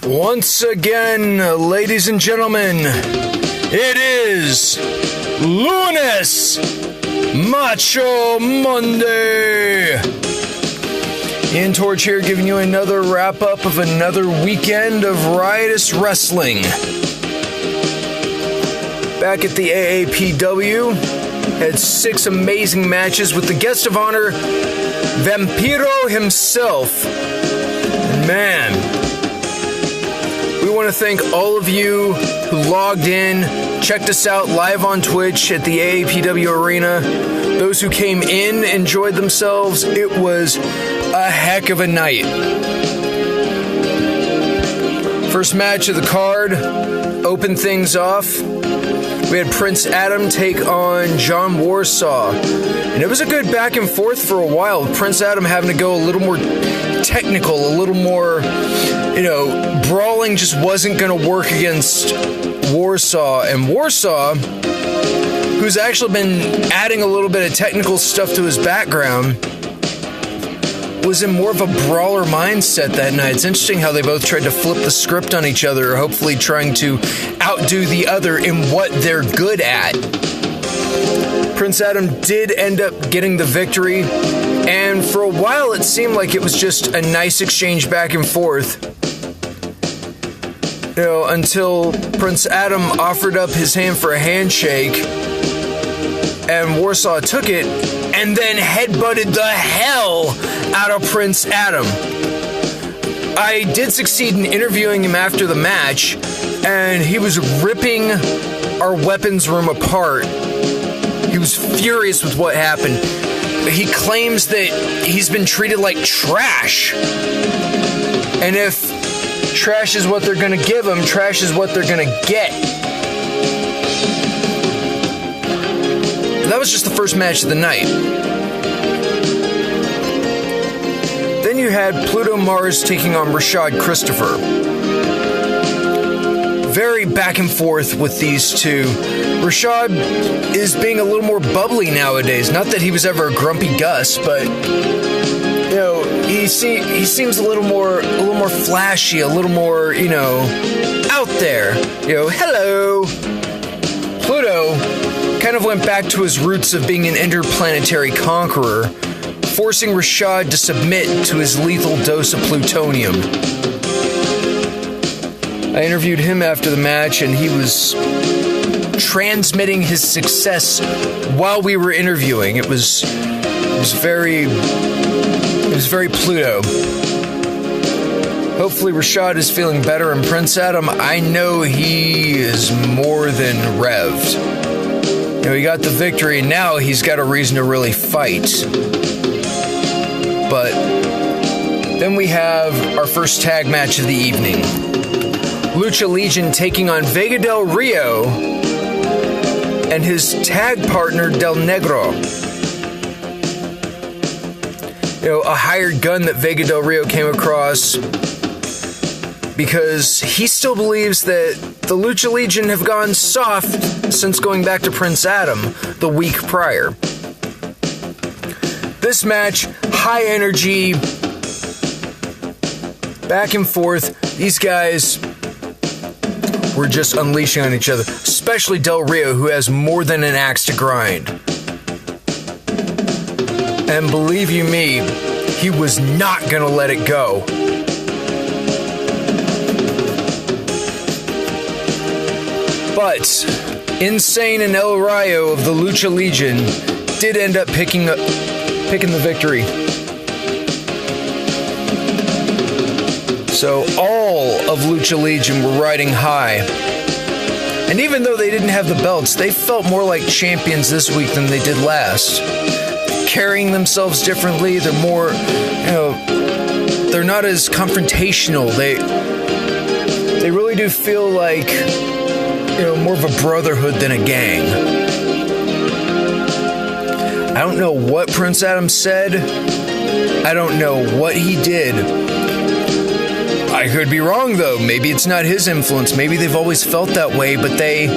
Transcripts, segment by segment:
Once again, ladies and gentlemen, it is LUNES Macho Monday. Ian Torch here, giving you another wrap-up of another weekend of riotous wrestling. Back at the AAPW, had 6 amazing matches with the guest of honor, Vampiro himself. And man, we want to thank all of you who logged in, checked us out live on Twitch at the AAPW Arena. Those who came in enjoyed themselves. It was a heck of a night. First match of the card opened things off. We had Prince Adam take on John Warsaw. And it was a good back and forth for a while. Prince Adam having to go a little more technical, a little more, brawling just wasn't going to work against Warsaw. And Warsaw, who's actually been adding a little bit of technical stuff to his background, was in more of a brawler mindset that night. It's interesting how they both tried to flip the script on each other, hopefully trying to outdo the other in what they're good at. Prince Adam did end up getting the victory, and for a while it seemed like it was just a nice exchange back and forth. Until Prince Adam offered up his hand for a handshake, and Warsaw took it, and then headbutted the hell out of Prince Adam. I did succeed in interviewing him after the match, and he was ripping our weapons room apart. He was furious with what happened. He claims that he's been treated like trash. And if trash is what they're going to give him, trash is what they're going to get. That was just the first match of the night. Then you had Pluto Mars taking on Rashad Christopher. Very back and forth with these two. Rashad is being a little more bubbly nowadays. Not that he was ever a grumpy Gus, but he seems a little more flashy, a little more out there. Hello. Pluto kind of went back to his roots of being an interplanetary conqueror, forcing Rashad to submit to his lethal dose of plutonium. I interviewed him after the match, and he was transmitting his success while we were interviewing. It was very Pluto. Hopefully Rashad is feeling better, and Prince Adam, I know he is more than revved. He got the victory, and now he's got a reason to really fight. But then we have our first tag match of the evening. Lucha Legion taking on Vega del Rio and his tag partner Del Negro. A hired gun that Vega del Rio came across because he still believes that the Lucha Legion have gone soft since going back to Prince Adam the week prior. This match, high energy, back and forth. These guys were just unleashing on each other, especially Del Rio, who has more than an axe to grind. And believe you me, he was not going to let it go. But Insane and El Rayo of the Lucha Legion did end up picking the victory. So all of Lucha Legion were riding high. And even though they didn't have the belts, they felt more like champions this week than they did last. Carrying themselves differently, they're more, they're not as confrontational. They really do feel like, more of a brotherhood than a gang. I don't know what Prince Adam said. I don't know what he did. I could be wrong, though. Maybe it's not his influence. Maybe they've always felt that way, but they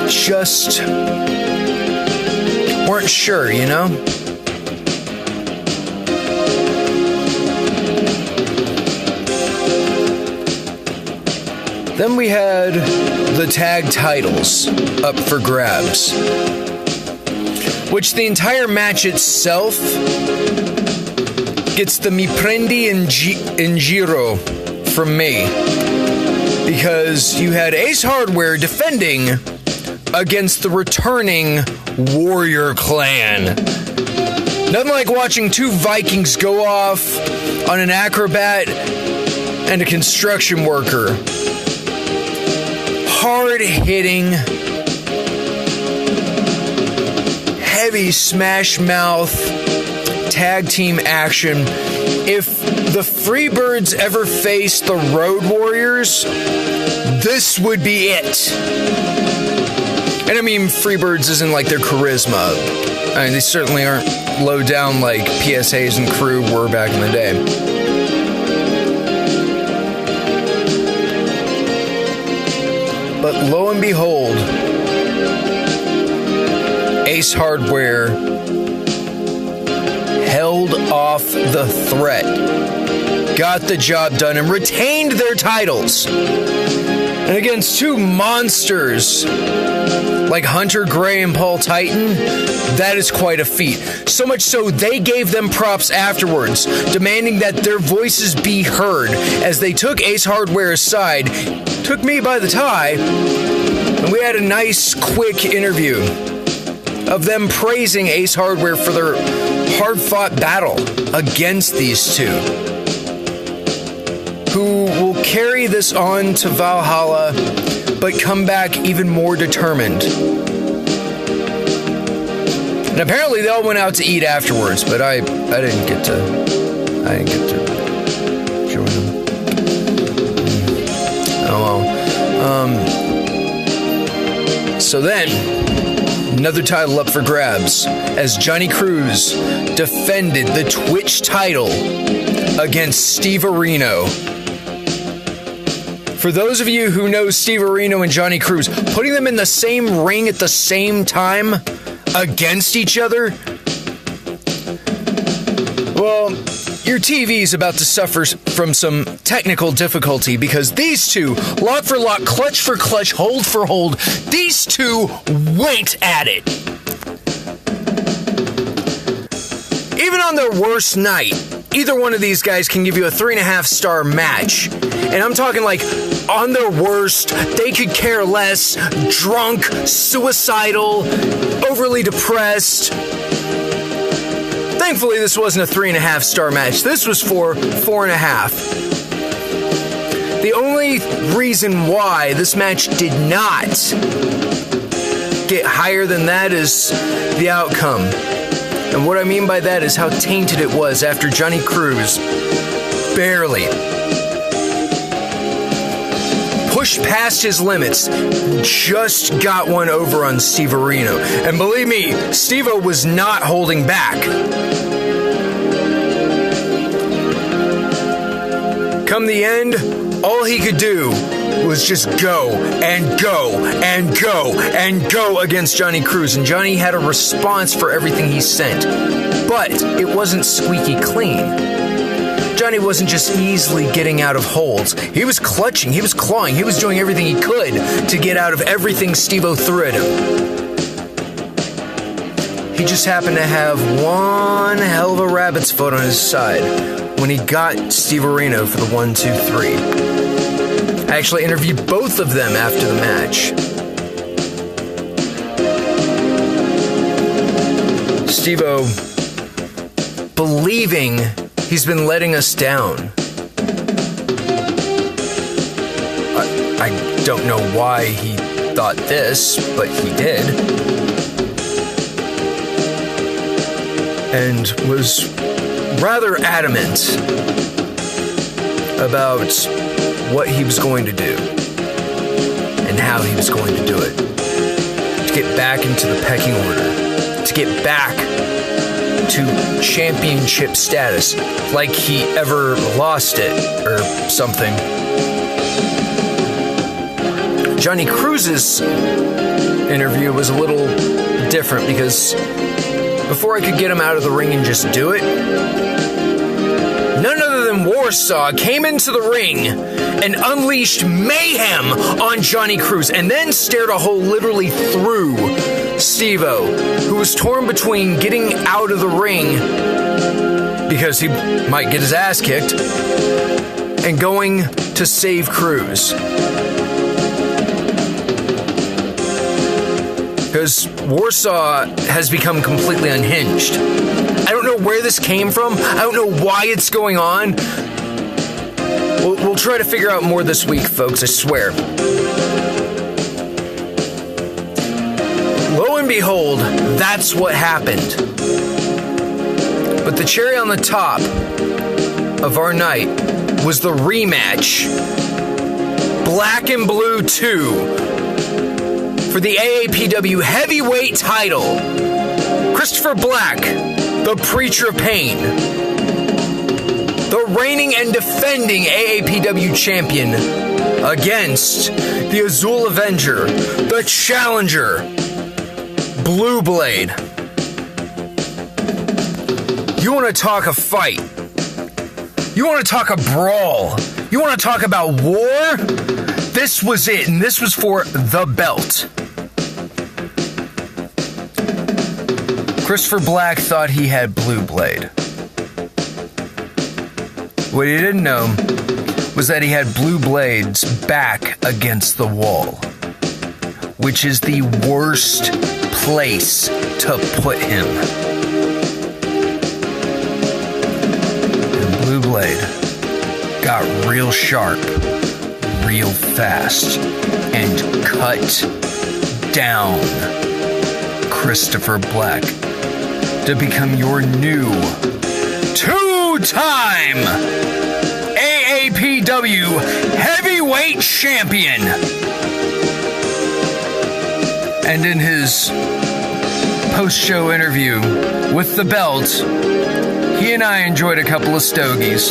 just weren't sure, Then we had the tag titles up for grabs, which the entire match itself gets the mi prendi in giro from me, because you had Ace Hardware defending against the returning Warrior Clan. Nothing like watching two Vikings go off on an acrobat and a construction worker. Hard-hitting, heavy smash mouth tag team action. If the Freebirds ever faced the Road Warriors, this would be it. And I mean, Freebirds isn't like their charisma. I mean, they certainly aren't low down like PSAs and Crew were back in the day. But lo and behold, Ace Hardware held off the threat, got the job done, and retained their titles. And against two monsters like Hunter Gray and Paul Titan, that is quite a feat. So much so, they gave them props afterwards, demanding that their voices be heard as they took Ace Hardware aside, took me by the tie, and we had a nice, quick interview of them praising Ace Hardware for their hard-fought battle against these two, who will carry this on to Valhalla, but come back even more determined. And apparently they all went out to eat afterwards, but I didn't get to join them. Oh well. So then, another title up for grabs as Johnny Cruz defended the Twitch title against Steve Areno. For those of you who know Steve Areno and Johnny Cruz, putting them in the same ring at the same time against each other, well, your TV's about to suffer from some technical difficulty, because these two, lock for lock, clutch for clutch, hold for hold, these two went at it. Even on their worst night, either one of these guys can give you a 3.5-star match. And I'm talking like on their worst, they could care less, drunk, suicidal, overly depressed. Thankfully, this wasn't a 3.5-star match. This was for 4.5. The only reason why this match did not get higher than that is the outcome. And what I mean by that is how tainted it was after Johnny Cruz barely pushed past his limits, just got one over on Steve Areno. And believe me, Stevo was not holding back. Come the end, all he could do was just go and go and go and go against Johnny Cruz. And Johnny had a response for everything he sent. But it wasn't squeaky clean. Johnny wasn't just easily getting out of holds. He was clutching, he was clawing, he was doing everything he could to get out of everything Stevo threw at him. He just happened to have one hell of a rabbit's foot on his side when he got Steve Areno for the 1-2-3. I actually interviewed both of them after the match. Stevo, believing he's been letting us down. I don't know why he thought this, but he did. And was rather adamant about what he was going to do and how he was going to do it. To get back into the pecking order. To get back to championship status, like he ever lost it or something. Johnny Cruz's interview was a little different, because before I could get him out of the ring and just do it, none other than John Warsaw came into the ring and unleashed mayhem on Johnny Cruz and then stared a hole literally through Stevo, who was torn between getting out of the ring because he might get his ass kicked and going to save Cruz. Because Warsaw has become completely unhinged. I don't know where this came from. I don't know why it's going on. We'll try to figure out more this week, folks, I swear. Lo and behold, that's what happened. But the cherry on the top of our night was the rematch. Black and Blue 2 for the AAPW heavyweight title. Christopher Black, the Preacher of Pain, the reigning and defending AAPW champion, against the Azul Avenger, the challenger, Blue Blade. You want to talk a fight? You want to talk a brawl? You want to talk about war? This was it, and this was for the belt. Christopher Black thought he had Blue Blade. What he didn't know was that he had Blue Blade's back against the wall, which is the worst place to put him. And Blue Blade got real sharp, real fast, and cut down Christopher Black to become your new two-time AAPW heavyweight champion. And in his post-show interview with the belt, he and I enjoyed a couple of stogies.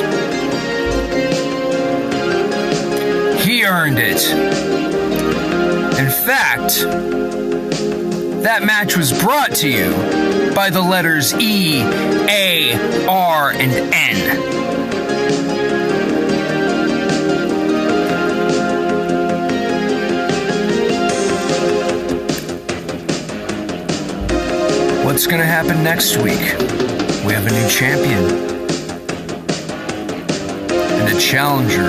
He earned it. In fact, that match was brought to you by the letters E, A, R, and N. What's going to happen next week? We have a new champion and a challenger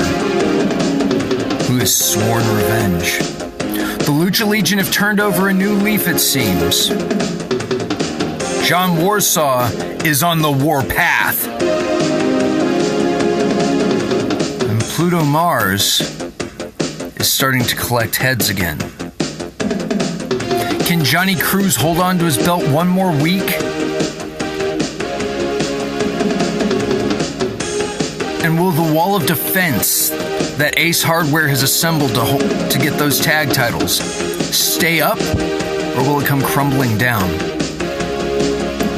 who has sworn revenge. The Lucha Legion have turned over a new leaf, it seems. John Warsaw is on the war path. And Pluto Mars is starting to collect heads again. Can Johnny Cruz hold on to his belt one more week? And will the wall of defense that Ace Hardware has assembled to get those tag titles stay up, or will it come crumbling down?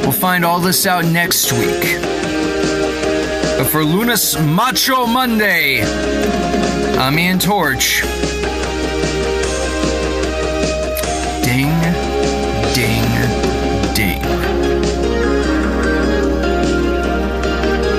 We'll find all this out next week. But for LUNES Macho Monday, I'm Ian Torch.